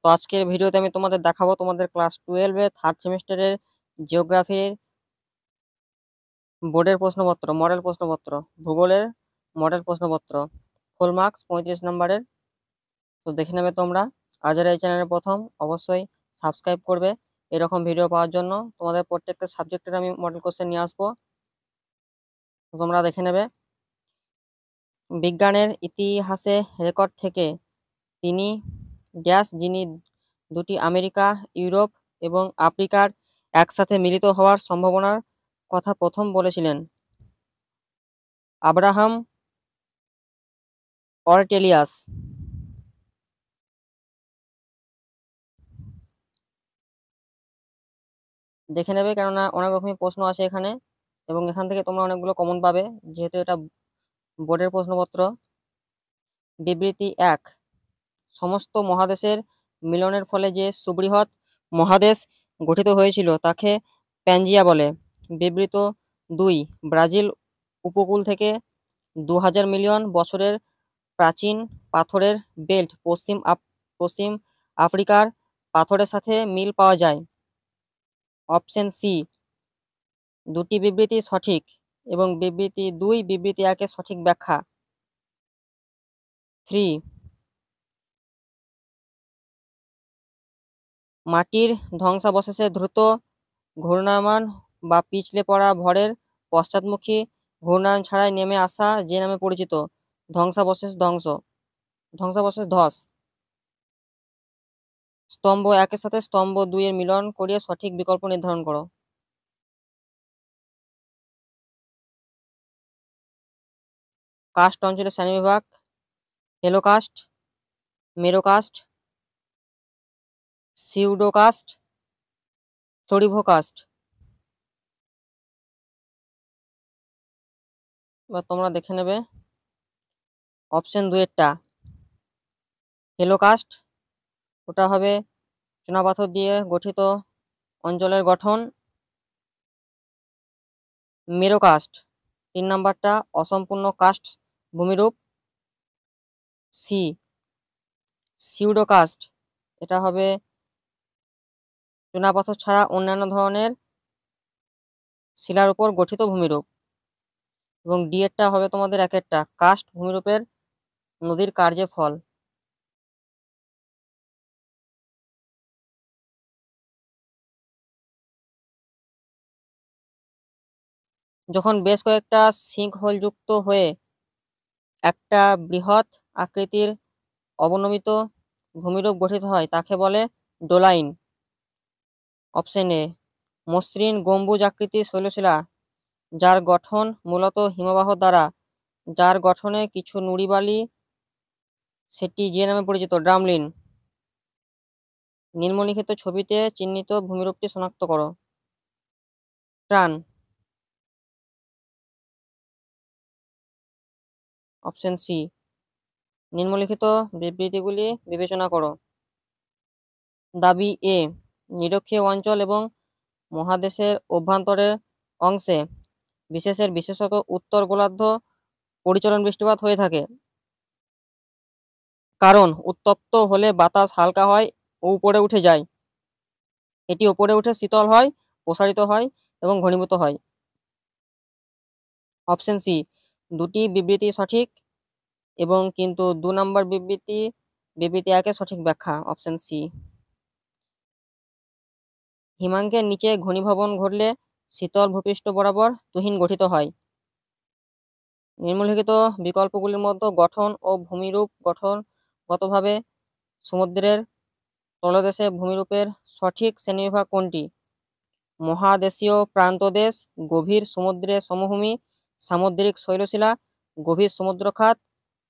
তো আজকের ভিডিওতে আমি তোমাদের দেখাবো তোমাদের ক্লাস 12 এর 3rd সেমিস্টারের জিওগ্রাফির বোর্ডের প্রশ্নপত্র, মডেল প্রশ্নপত্র, ভূগোলের মডেল প্রশ্নপত্র, ফুল মার্কস 35 নম্বরের। তো দেখে নেবে তোমরা। আর যারা এই চ্যানেলের প্রথম, অবশ্যই সাবস্ক্রাইব করবে এরকম ভিডিও পাওয়ার জন্য। তোমাদের প্রত্যেকটা সাবজেক্টের আমি মডেল কোশ্চেন নিয়ে আসবো, তোমরা দেখে নেবে। বিজ্ঞানের ইতিহাসে রেকর্ড থেকে তিনি ড্যাশ যিনি দুটি আমেরিকা, ইউরোপ এবং আফ্রিকার একসাথে মিলিত হওয়ার সম্ভাবনার কথা প্রথম বলেছিলেন? আব্রাহাম অরটেলিয়াস। দেখে নেবে, কেননা অনেক রকমের প্রশ্ন আছে এখানে এবং এখান থেকে তোমরা অনেকগুলো কমন পাবে, যেহেতু এটা বোর্ডের প্রশ্নপত্র। বিবৃতি 1, সমস্ত মহাদেশের মিলনের ফলে যে সুবৃহৎ মহাদেশ গঠিত হয়েছিল তাকে প্যাঞ্জিয়া বলে। বিবৃত 2, ব্রাজিল উপকূল থেকে 2000 মিলিয়ন বছরের প্রাচীন পাথরের বেল্ট পশ্চিম আফ্রিকার পাথরের সাথে মিল পাওয়া যায়। অপশন সি, দুটি বিবৃতি সঠিক এবং বিবৃতি 2 বিবৃতি 1 এর সঠিক ব্যাখ্যা। 3, মাটির ধ্বংসাবশেষে দ্রুত ঘূর্ণায়মান বা পিছলে পড়া ভরের পশ্চাৎমুখী ঘূর্ণায়ন ছাড়াই নেমে আসা যে নামে পরিচিত? ধ্বংসাবশেষ ধস। স্তম্ভ 1 এর সাথে স্তম্ভ 2 এর মিলন করিয়ে সঠিক বিকল্প নির্ধারণ করো। কাস্ট অঞ্চলের শ্রেণীবিভাগ: হেলোকাস্ট, মেরোকাস্ট, সিউডোকাস্ট, থরিভোকাস্ট। এবার তোমরা দেখে নেবে অপশন 2 এরটা হেলোকাস্ট, ওটা হবে চুনাপাথর দিয়ে গঠিত অঞ্চলের গঠন। মেরোকাস্ট 3 নাম্বারটা অসম্পূর্ণ কাস্ট ভূমিরূপ। সি, সিউডোকাস্ট, এটা হবে চুনাপাথর ছাড়া অন্যান্য ধরনের শিলার উপর গঠিত ভূমিরূপ। এবং ডি এরটা হবে তোমাদের একেরটা কাস্ট ভূমিরূপের নদীর কার্যে ফল। যখন বেশ কয়েকটা সিঙ্কহোল যুক্ত হয়ে একটা বৃহৎ আকৃতির অবনমিত ভূমিরূপ গঠিত হয় তাকে বলে ডোলাইন। অপশন এ, মসৃণ গম্বুজ আকৃতির শৈলশিলা যার গঠন মূলত হিমবাহ দ্বারা, যার গঠনে কিছু নুড়ি বালি, সেটি যে নামে পরিচিত? ড্রামলিন। নিম্নলিখিত ছবিতে চিহ্নিত ভূমিরূপটি শনাক্ত করো। ট্রান। অপশন সি, নিম্নলিখিত বিবৃতিগুলি বিবেচনা করো। দাবি এ, নিরক্ষীয় অঞ্চল এবং মহাদেশের অভ্যন্তরের অংশে বিশেষত উত্তর গোলার্ধ পরিচলন বৃষ্টিপাত হয়ে থাকে, কারণ উত্তপ্ত হলে বাতাস হালকা হয় ও উপরে উঠে যায়। এটি উপরে উঠে শীতল হয়, প্রসারিত হয় এবং ঘনীভূত হয়। অপশন সি, দুটি বিবৃতি সঠিক এবং কিন্তু 2 নম্বর বিবৃতি 1 এর সঠিক ব্যাখ্যা। Option C. হিমাঙ্কের নিচে ঘনীভবন ঘটলে শীতল ভূপৃষ্ঠ বরাবর তুহিন গঠিত হয়। নিম্নলিখিত বিকল্পগুলির মধ্যে গঠন ও ভূমিরূপ গঠনগতভাবে সমুদ্রের তলদেশে ভূমিরূপের সঠিক শ্রেণীবিভাগ কোনটি? মহাদেশীয় প্রান্তদেশ, গভীর সমুদ্রের সমভূমি, সামুদ্রিক শৈলশিলা, গভীর সমুদ্রখাত,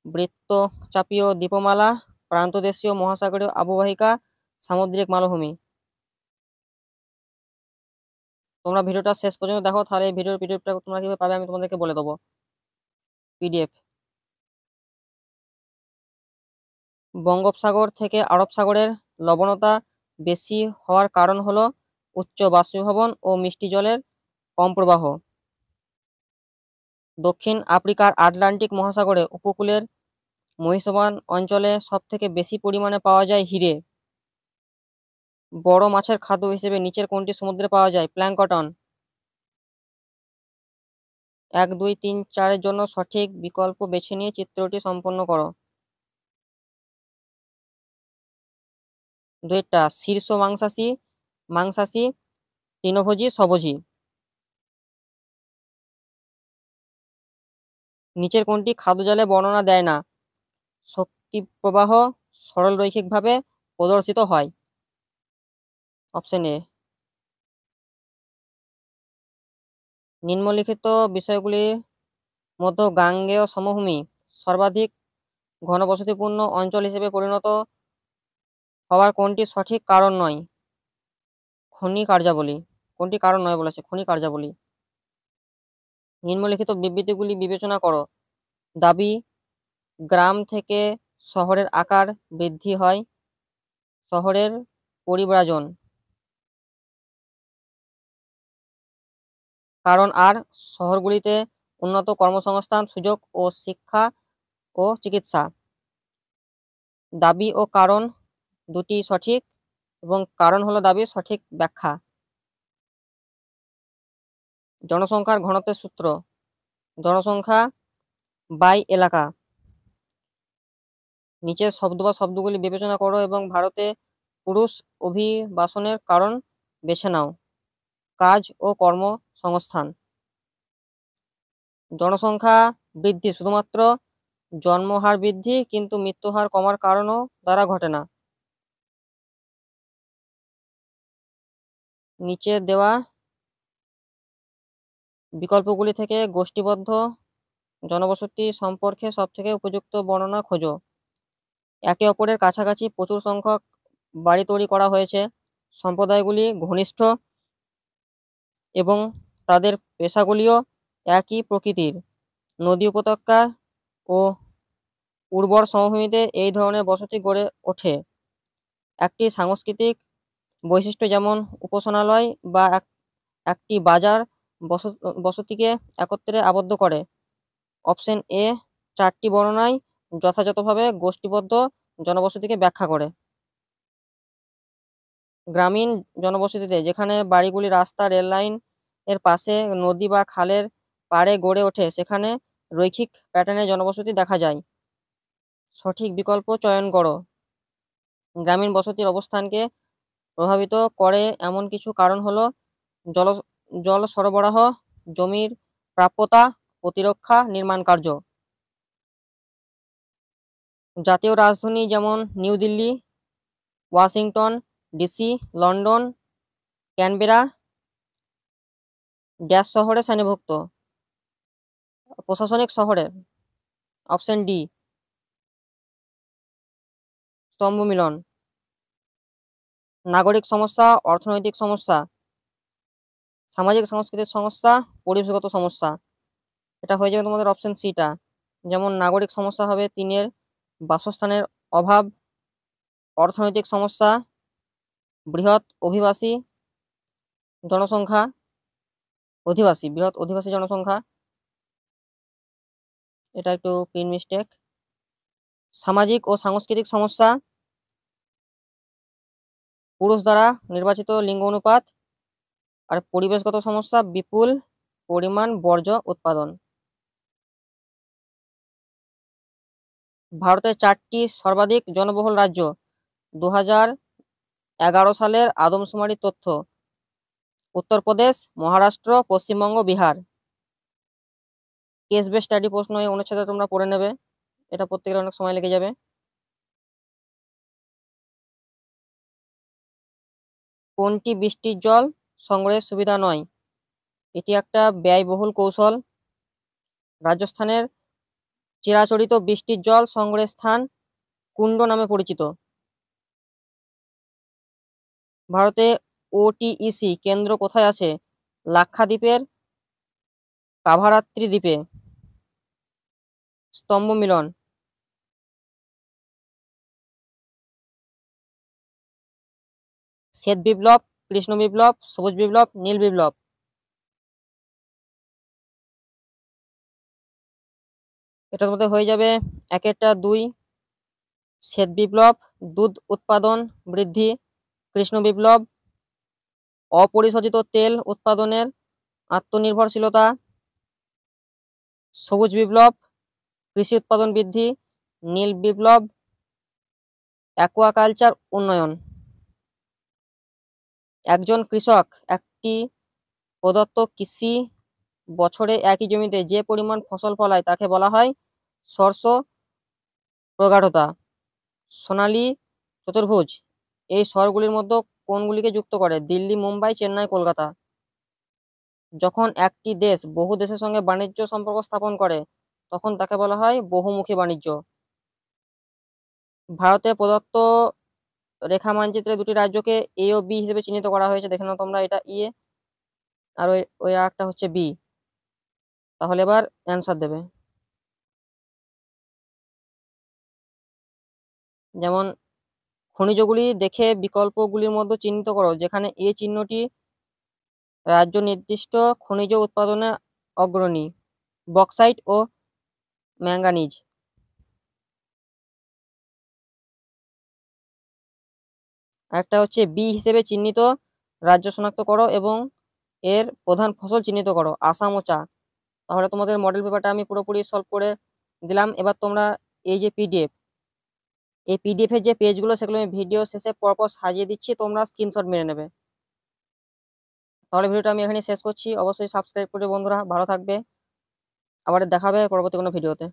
বৃত্তচাপীয় দ্বীপমালা, প্রান্তদেশীয় মহাসাগরীয় অববাহিকা, সামুদ্রিক মালভূমি। তোমরা ভিডিওটা শেষ পর্যন্ত দেখো, তাহলে এই ভিডিওর পিডিএফটা তোমরা কিভাবে পাবে আমি তোমাদেরকে বলে দেবো। পিডিএফ। বঙ্গোপসাগর থেকে আরব সাগরের লবণতা বেশি হওয়ার কারণ হলো উচ্চ বাষ্পীভবন ও মিষ্টি জলের কম প্রবাহ। দক্ষিণ আফ্রিকার আটলান্টিক মহাসাগরে উপকূলের মহীসোবান অঞ্চলে সবথেকে বেশি পরিমাণে পাওয়া যায় হিরে। বড় মাছের খাদ্য হিসেবে নিচের কোনটি সমুদ্রে পাওয়া যায়? প্ল্যাঙ্কটন। 1, 2, 3, 4 জন্য সঠিক বিকল্প বেছে নিয়ে চিত্রটি সম্পন্ন করো। 2টা শীর্ষ মাংসাশী, মাংসাশী, তৃণভোজী, স্বভোজী। নিচের কোনটি খাদ্যজালে বর্ণনা দেয় না? শক্তি প্রবাহ সরল রৈখিকভাবে প্রদর্শিত হয়। Option A. নিম্নলিখিত বিষয়গুলির মধ্যে গাঙ্গেয় সমভূমি সর্বাধিক ঘনবসতিপূর্ণ অঞ্চল হিসেবে পরিণত হওয়ার কোনটি সঠিক কারণ নয়? খনি কার্যাবলী। কোনটি কারণ নয় বলেছে? খনি কার্যাবলী। নিম্নলিখিত বিবৃতিগুলি বিবেচনা করো। দাবি, গ্রাম থেকে শহরের আকার বৃদ্ধি হয়, শহরের পরিব্রাজন। কারণ আর, শহরগুলিতে উন্নত কর্মসংস্থান, সুযোগ ও শিক্ষা ও চিকিৎসা। দাবি ও কারণ দুটি সঠিক এবং কারণ হলো দাবির সঠিক ব্যাখ্যা। জনসংখ্যার ঘনত্বের সূত্র। জনসংখ্যা বাই এলাকা। নিচের শব্দ বা শব্দগুলি বিবেচনা করো এবং ভারতে পুরুষ অভিবাসনের কারণ বেছে নাও। কাজ ও কর্মসংস্থান। জনসংখ্যা বৃদ্ধি শুধুমাত্র জন্মহার বৃদ্ধি কিন্তু মৃত্যুহার কমার কারণও দ্বারা ঘটে না। নিচে দেওয়া বিকল্পগুলি থেকে গোষ্ঠীবদ্ধ জনবসতি সম্পর্কে সবথেকে উপযুক্ত বর্ণনা খোঁজো। একে অপরের কাছাকাছি প্রচুর সংখ্যক বাড়ি তৈরি করা হয়েছে। সম্প্রদায়গুলি ঘনিষ্ঠ এবং তাদের পেশাগুলিও একই প্রকৃতির। নদী উপত্যকা ও উর্বর সমভূমিতে এই ধরনের বসতি গড়ে ওঠে। একটি সাংস্কৃতিক বৈশিষ্ট্য যেমন উপাসনালয় বা একটি বাজার বসতিকে একত্রে আবদ্ধ করে। অপশন এ 4টি বর্ণনায় যথাযথভাবে গোষ্ঠীবদ্ধ জনবসতিকে ব্যাখ্যা করে। গ্রামীণ জনবসতিতে যেখানে বাড়িগুলি রাস্তা, রেল লাইন এর পাশে, নদী বা খালের পাড়ে গড়ে ওঠে সেখানে রৈখিক প্যাটার্নের জনবসতি দেখা যায়। সঠিক বিকল্প চয়ন করো। গ্রামীণ বসতির অবস্থানকে প্রভাবিত করে এমন কিছু কারণ হলো জল সরবরাহ, জমির প্রাপ্যতা, প্রতিরক্ষা, নির্মাণ কার্য। জাতীয় রাজধানী যেমন new Delhi, Washington DC, London, Canberra dash শহরে শ্রেণীভুক্ত। প্রশাসনিক শহরে। অপশন ডি স্তম্ভ মিলন। নাগরিক সমস্যা, অর্থনৈতিক সমস্যা, সামাজিক সাংস্কৃতিক সমস্যা, পরিবেশগত সমস্যা। এটা হয়ে যাবে তোমাদের অপশন সিটা। যেমন নাগরিক সমস্যা হবে তিনের বাসস্থানের অভাব, অর্থনৈতিক সমস্যা বৃহৎ অধিবাসী জনসংখ্যা, বৃহৎ অধিবাসী জনসংখ্যা। এটা একটু পিন মিস্টেক। সামাজিক ও সাংস্কৃতিক সমস্যা পুরুষ দ্বারা নির্বাচিত লিঙ্গ অনুপাত। আর পরিবেশগত সমস্যা বিপুল পরিমাণ বর্জ্য উৎপাদন। ভারতের 4টি সর্বাধিক জনবহুল রাজ্য 2011 সালের আদমশুমারির তথ্য। Uttar Pradesh, Maharashtra, Paschimbanga, Bihar. Case base study প্রশ্ন এই অনুচ্ছেদে তোমরা পড়ে নেবে, এটা প্রত্যেকের অনেক সময় লেগে যাবে। কোনটি বৃষ্টির জল সংগ্রহের সুবিধা নয়? এটি একটা ব্যয়বহুল কৌশল। রাজস্থানের চিরাচরিত বৃষ্টির জল সংগ্রহের স্থান কুণ্ড নামে পরিচিত। ভারতে ওটিইসি কেন্দ্র কোথায় আছে? লাক্ষাদ্বীপের কাভারাত্রি দ্বীপে। স্তম্ভ মিলন। শ্বেত বিপ্লব, কৃষ্ণ বিপ্লব, সবুজ বিপ্লব, নীল বিপ্লব। এটার মধ্যে হয়ে যাবে 1 2। শ্বেত বিপ্লব দুধ উৎপাদন বৃদ্ধি, কৃষ্ণ বিপ্লব, অপরিশোধিত তেল উৎপাদনের আত্মনির্ভরশীলতা, সবুজ বিপ্লব, কৃষি উৎপাদন বৃদ্ধি, নীল বিপ্লব, অ্যাকুয়াকালচার উন্নয়ন। একজন কৃষক একটি প্রদত্ত কৃষি বছরে একই জমিতে যে পরিমাণ ফসল ফলায় তাকে বলা হয় শস্য প্রগাঢ়তা। সোনালী চতুর্ভুজ এই শহরগুলির মধ্যে কোনগুলিকে যুক্ত করে? দিল্লি, মুম্বাই, চেন্নাই, কলকাতা। যখন একটি দেশ বহু দেশের সঙ্গে বাণিজ্য সম্পর্ক স্থাপন করে তখন তাকে বলা হয় বহুমুখী বাণিজ্য। ভারতে প্রদত্ত রেখা মানচিত্রে দুটি রাজ্যকে এ ও বি হিসেবে চিহ্নিত করা হয়েছে। দেখে নাও তোমরা, এটা এ আর ওই আরেকটা হচ্ছে বি। তাহলে এবার অ্যান্সার দেবে। যেমন খনিজগুলি দেখে বিকল্পগুলির মধ্যে চিহ্নিত করো যেখানে এ চিহ্নটি রাজ্য নির্দিষ্ট খনিজ উৎপাদনে অগ্রণী। বক্সাইট ও ম্যাঙ্গানিজ। আরেকটা হচ্ছে বি হিসেবে চিহ্নিত রাজ্য শনাক্ত করো এবং এর প্রধান ফসল চিহ্নিত করো। আসাম ও চা। তাহলে তোমাদের মডেল পেপারটা আমি পুরোপুরি সলভ করে দিলাম। এবার তোমরা এই যে পিডিএফ, এই পিডিএফ এর যে পেজগুলো সেগুলো আমি ভিডিও শেষে পরপর সাজিয়ে দিচ্ছি, তোমরা স্ক্রিনশট মেরে নেবে। তাহলে ভিডিওটা আমি এখানে শেষ করছি। অবশ্যই সাবস্ক্রাইব করে বন্ধুরা, ভালো থাকবে। আবার দেখা হবে পরবর্তী কোনো ভিডিওতে।